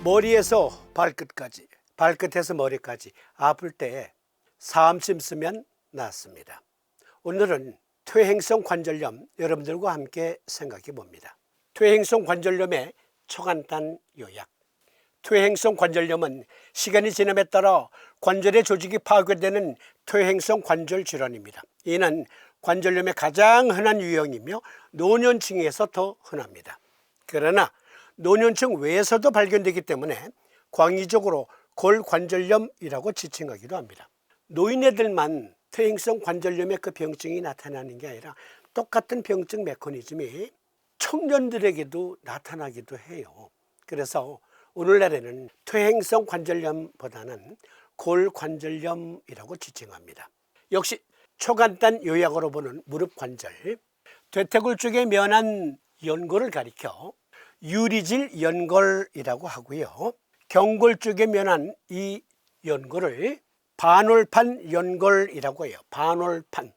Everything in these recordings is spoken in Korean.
머리에서 발끝까지, 발끝에서 머리까지 아플 때 사암침 쓰면 낫습니다. 오늘은 퇴행성 관절염 여러분들과 함께 생각해 봅니다. 퇴행성 관절염의 초간단 요약. 퇴행성 관절염은 시간이 지남에 따라 관절의 조직이 파괴되는 퇴행성 관절 질환입니다. 이는 관절염의 가장 흔한 유형이며 노년층에서 더 흔합니다. 그러나 노년층 외에서도 발견되기 때문에 광의적으로 골관절염이라고 지칭하기도 합니다. 노인애들만 퇴행성 관절염의 그 병증이 나타나는 게 아니라 똑같은 병증 메커니즘이 청년들에게도 나타나기도 해요. 그래서 오늘날에는 퇴행성 관절염보다는 골관절염이라고 지칭합니다. 역시 초간단 요약으로 보는 무릎 관절, 퇴퇴골 쪽에 면한 연골을 가리켜 유리질 연골이라고 하고요. 경골 쪽에 면한 이 연골을 반월판 연골이라고 해요. 반월판,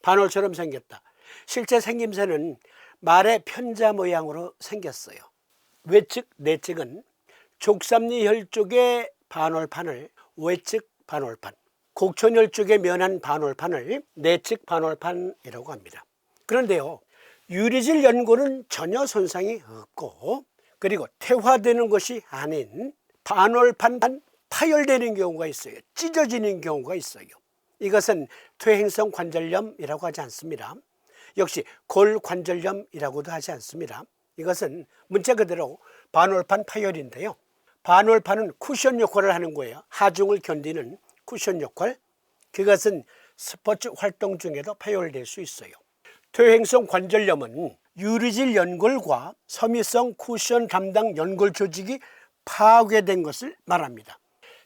반월처럼 생겼다. 실제 생김새는 말의 편자 모양으로 생겼어요. 외측, 내측은 족삼리혈 쪽의 반월판을 외측 반월판, 곡천혈 쪽에 면한 반월판을 내측 반월판이라고 합니다. 그런데요, 유리질 연골은 전혀 손상이 없고, 그리고 퇴화되는 것이 아닌 반월판 파열되는 경우가 있어요. 찢어지는 경우가 있어요. 이것은 퇴행성 관절염이라고 하지 않습니다. 역시 골관절염이라고도 하지 않습니다. 이것은 문자 그대로 반월판 파열인데요. 반월판은 쿠션 역할을 하는 거예요. 하중을 견디는 쿠션 역할. 그것은 스포츠 활동 중에도 파열될 수 있어요. 퇴행성 관절염은 유리질 연골과 섬유성 쿠션 담당 연골 조직이 파괴된 것을 말합니다.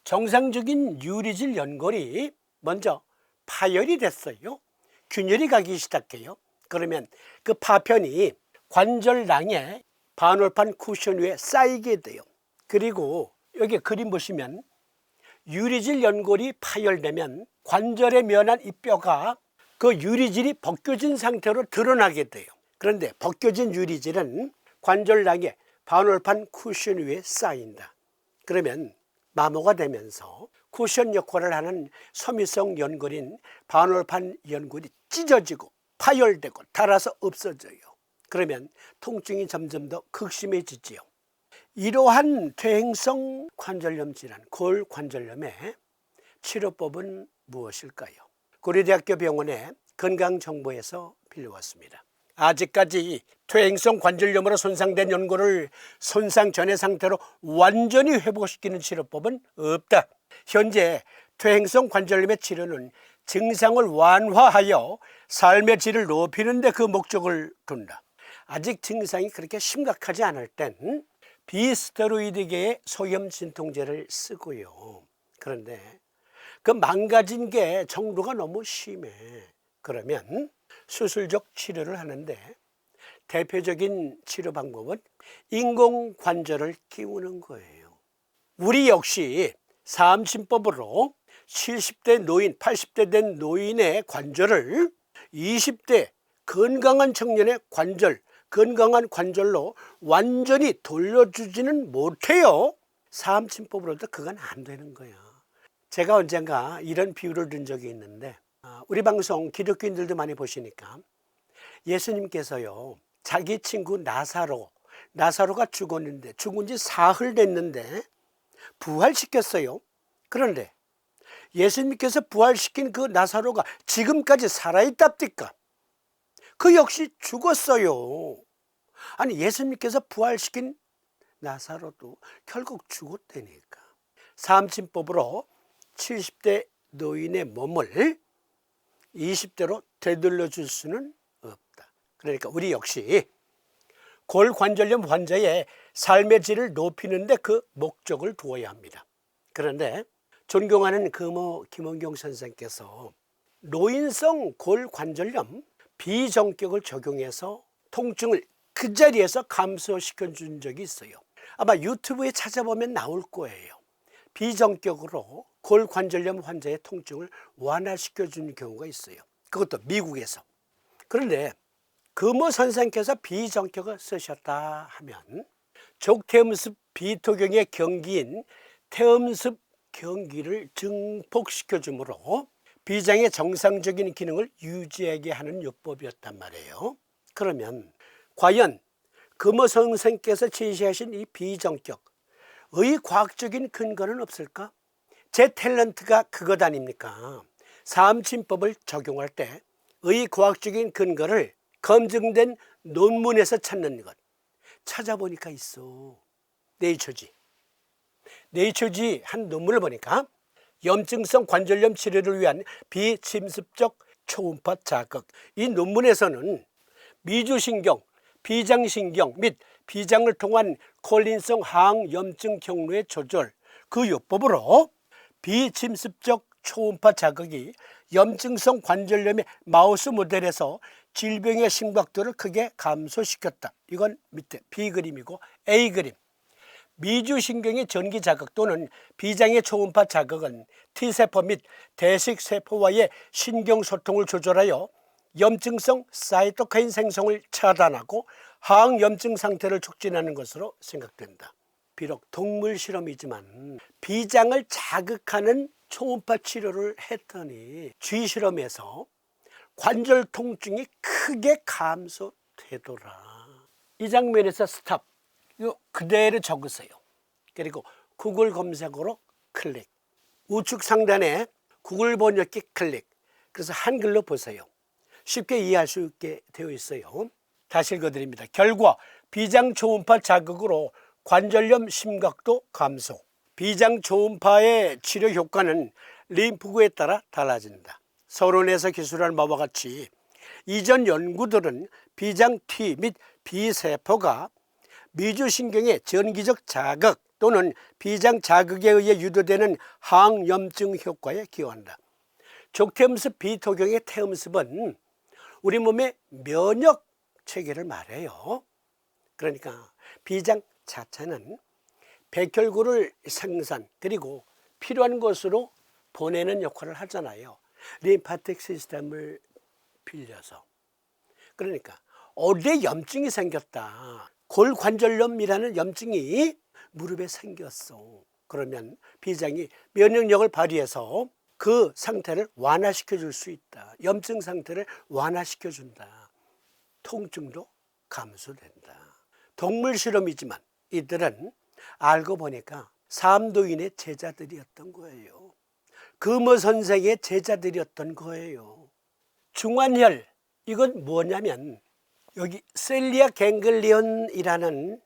정상적인 유리질 연골이 먼저 파열이 됐어요. 균열이 가기 시작해요. 그러면 그 파편이 관절낭에 반월판 쿠션 위에 쌓이게 돼요. 그리고 여기 그림 보시면 유리질 연골이 파열되면 관절에 면한 이 뼈가 그 유리질이 벗겨진 상태로 드러나게 돼요. 그런데 벗겨진 유리질은 관절낭에 반월판 쿠션 위에 쌓인다. 그러면 마모가 되면서 쿠션 역할을 하는 섬유성 연골인 반월판 연골이 찢어지고 파열되고 닳아서 없어져요. 그러면 통증이 점점 더 극심해지지요. 이러한 퇴행성 관절염 질환, 골관절염의 치료법은 무엇일까요? 고려대학교 병원의 건강정보에서 빌려왔습니다. 아직까지 퇴행성 관절염으로 손상된 연골을 손상 전의 상태로 완전히 회복시키는 치료법은 없다. 현재 퇴행성 관절염의 치료는 증상을 완화하여 삶의 질을 높이는 데 그 목적을 둔다. 아직 증상이 그렇게 심각하지 않을 땐 비스테로이드계의 소염 진통제를 쓰고요. 그런데 그 망가진 게 정도가 너무 심해. 그러면 수술적 치료를 하는데 대표적인 치료 방법은 인공관절을 끼우는 거예요. 우리 역시 사암침법으로 70대 노인, 80대 된 노인의 관절을 20대 건강한 청년의 관절, 건강한 관절로 완전히 돌려주지는 못해요. 사암침법으로도 그건 안 되는 거야. 제가 언젠가 이런 비유를 든 적이 있는데, 우리 방송 기독교인들도 많이 보시니까 예수님께서요, 자기 친구 나사로가 죽었는데, 죽은 지 사흘 됐는데 부활시켰어요. 그런데 예수님께서 부활시킨 그 나사로가 지금까지 살아있답니까? 그 역시 죽었어요. 아니, 예수님께서 부활시킨 나사로도 결국 죽었다니까. 사암침법으로 70대 노인의 몸을 20대로 되돌려 줄 수는 없다. 그러니까 우리 역시 골관절염 환자의 삶의 질을 높이는 데 그 목적을 두어야 합니다. 그런데 존경하는 금호 김원경 선생께서 노인성 골관절염 비정격을 적용해서 통증을 그 자리에서 감소시켜 준 적이 있어요. 아마 유튜브에 찾아보면 나올 거예요. 비정격으로 골관절염 환자의 통증을 완화시켜 준 경우가 있어요. 그것도 미국에서. 그런데 금호 선생께서 비정격을 쓰셨다 하면 족태음습 비토경의 경기인 태음습 경기를 증폭시켜 주므로 비장의 정상적인 기능을 유지하게 하는 요법이었단 말이에요. 그러면 과연 금호 선생께서 제시하신 이 비정격 의과학적인 근거는 없을까? 제 탤런트가 그것 아닙니까? 사암침법을 적용할 때 의과학적인 근거를 검증된 논문에서 찾는 것, 찾아보니까 있어. 네이처지 한 논문을 보니까 염증성 관절염 치료를 위한 비침습적 초음파 자극, 이 논문에서는 미주신경, 비장신경 및 비장을 통한 콜린성 항염증 경로의 조절, 그 요법으로 비침습적 초음파 자극이 염증성 관절염의 마우스 모델에서 질병의 심각도를 크게 감소시켰다. 이건 밑에 B 그림이고, A 그림. 미주신경의 전기 자극 또는 비장의 초음파 자극은 T세포 및 대식세포와의 신경소통을 조절하여 염증성 사이토카인 생성을 차단하고 항염증 상태를 촉진하는 것으로 생각된다. 비록 동물 실험이지만 비장을 자극하는 초음파 치료를 했더니 쥐 실험에서 관절 통증이 크게 감소되더라. 이 장면에서 스탑, 이거 그대로 적으세요. 그리고 구글 검색어로 클릭, 우측 상단에 구글 번역기 클릭, 그래서 한글로 보세요. 쉽게 이해할 수 있게 되어 있어요. 다시 읽어드립니다. 결과 비장 초음파 자극으로 관절염 심각도 감소. 비장 초음파의 치료 효과는 림프구에 따라 달라진다. 서론에서 기술한 바와 같이 이전 연구들은 비장 T 및 B세포가 미주신경의 전기적 자극 또는 비장 자극에 의해 유도되는 항염증 효과에 기여한다. 족태음습 비토경의 태음습은 우리 몸의 면역 체계를 말해요. 그러니까 비장 자체는 백혈구를 생산 그리고 필요한 곳으로 보내는 역할을 하잖아요. 림파틱 시스템을 빌려서. 그러니까 어디에 염증이 생겼다, 골관절염이라는 염증이 무릎에 생겼어. 그러면 비장이 면역력을 발휘해서 그 상태를 완화시켜 줄 수 있다. 염증 상태를 완화시켜 준다. 통증도 감소된다. 동물 실험이지만 이들은 알고 보니까 삼도인의 제자들이었던 거예요. 금호 선생의 제자들이었던 거예요. 중환혈, 이건 뭐냐면 여기 셀리아 갱글리온이라는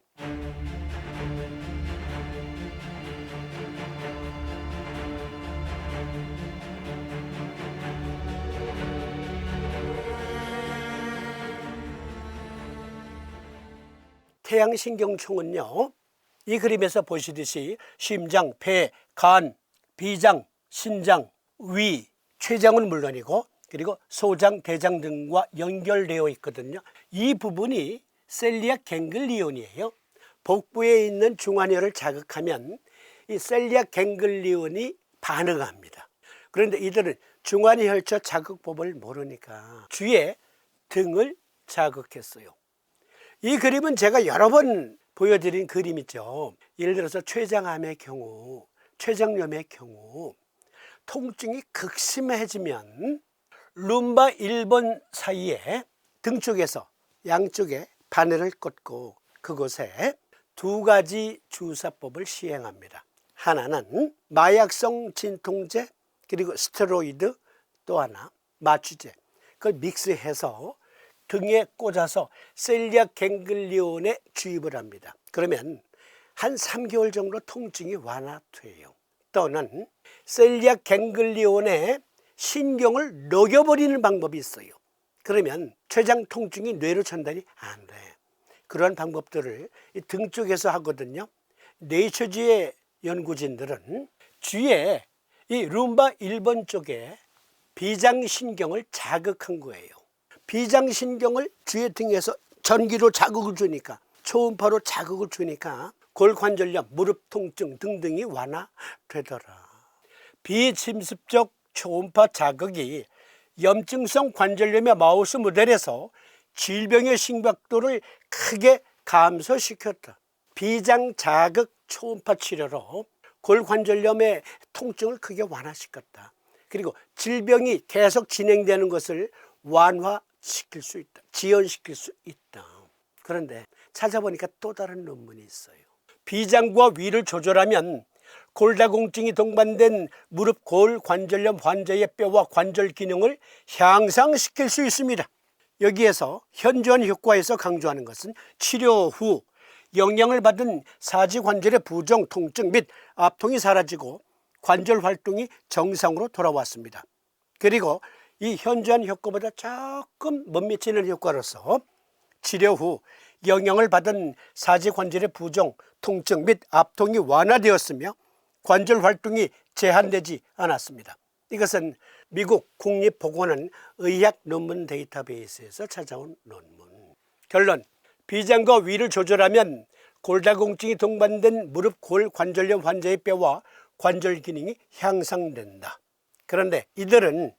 태양신경총은요, 이 그림에서 보시듯이 심장, 폐, 간, 비장, 신장, 위, 췌장은 물론이고 그리고 소장, 대장 등과 연결되어 있거든요. 이 부분이 셀리아 갱글리온이에요. 복부에 있는 중환혈을 자극하면 이 셀리아 갱글리온이 반응합니다. 그런데 이들은 중환혈처 자극법을 모르니까 주위에 등을 자극했어요. 이 그림은 제가 여러 번 보여드린 그림이죠. 예를 들어서 췌장암의 경우, 췌장염의 경우 통증이 극심해지면 룸바 1번 사이에 등 쪽에서 양쪽에 바늘을 꽂고 그곳에 두 가지 주사법을 시행합니다. 하나는 마약성 진통제 그리고 스테로이드, 또 하나 마취제, 그걸 믹스해서 등에 꽂아서 셀리아 갱글리온에 주입을 합니다. 그러면 한 3개월 정도 통증이 완화돼요. 또는 셀리아 갱글리온에 신경을 녹여버리는 방법이 있어요. 그러면 췌장 통증이 뇌로 전달이 안 돼. 그러한 방법들을 등 쪽에서 하거든요. 네이처지의 연구진들은 주위에 이 룸바 1번 쪽에 비장신경을 자극한 거예요. 비장신경을 주위 등에서 전기로 자극을 주니까, 초음파로 자극을 주니까 골관절염, 무릎 통증 등등이 완화되더라. 비침습적 초음파 자극이 염증성 관절염의 마우스 모델에서 질병의 심각도를 크게 감소시켰다. 비장 자극 초음파 치료로 골관절염의 통증을 크게 완화시켰다. 그리고 질병이 계속 진행되는 것을 완화시킬 수 있다. 지연시킬 수 있다. 그런데 찾아보니까 또 다른 논문이 있어요. 비장과 위를 조절하면 골다공증이 동반된 무릎 골관절염 환자의 뼈와 관절 기능을 향상시킬 수 있습니다. 여기에서 현저한 효과에서 강조하는 것은 치료 후 영향을 받은 사지관절의 부종, 통증 및 압통이 사라지고 관절 활동이 정상으로 돌아왔습니다. 그리고 이 현저한 효과보다 조금 못 미치는 효과로서 치료 후 영향을 받은 사지관절의 부종, 통증 및 압통이 완화되었으며 관절 활동이 제한되지 않았습니다. 이것은 미국 국립보건원 의학 논문 데이터베이스에서 찾아온 논문. 결론, 비장과 위를 조절하면 골다공증이 동반된 무릎 골관절염 환자의 뼈와 관절 기능이 향상된다. 그런데 이들은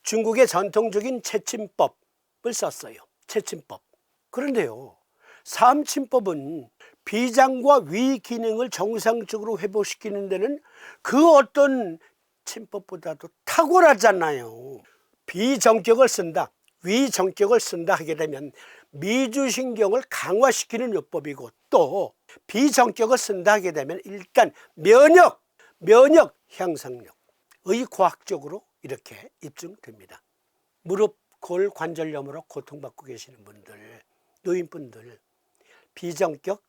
중국의 전통적인 채침법을 썼어요. 채침법. 그런데요, 삼침법은 비장과 위 기능을 정상적으로 회복시키는 데는 그 어떤 침법보다도 탁월하잖아요. 비정격을 쓴다, 위정격을 쓴다 하게 되면 미주신경을 강화시키는 요법이고, 또 비정격을 쓴다 하게 되면 일단 면역 향상력의 과학적으로 이렇게 입증됩니다. 무릎 골관절염으로 고통받고 계시는 분들, 노인분들 비정격,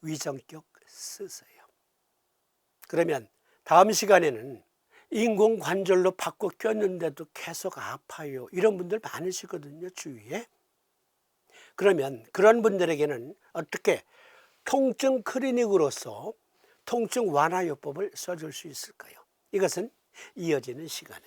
위정격 쓰세요. 그러면 다음 시간에는 인공관절로 바꿔 꼈는데도 계속 아파요, 이런 분들 많으시거든요, 주위에. 그러면 그런 분들에게는 어떻게 통증 클리닉으로서 통증 완화 요법을 써줄 수 있을까요? 이것은 이어지는 시간에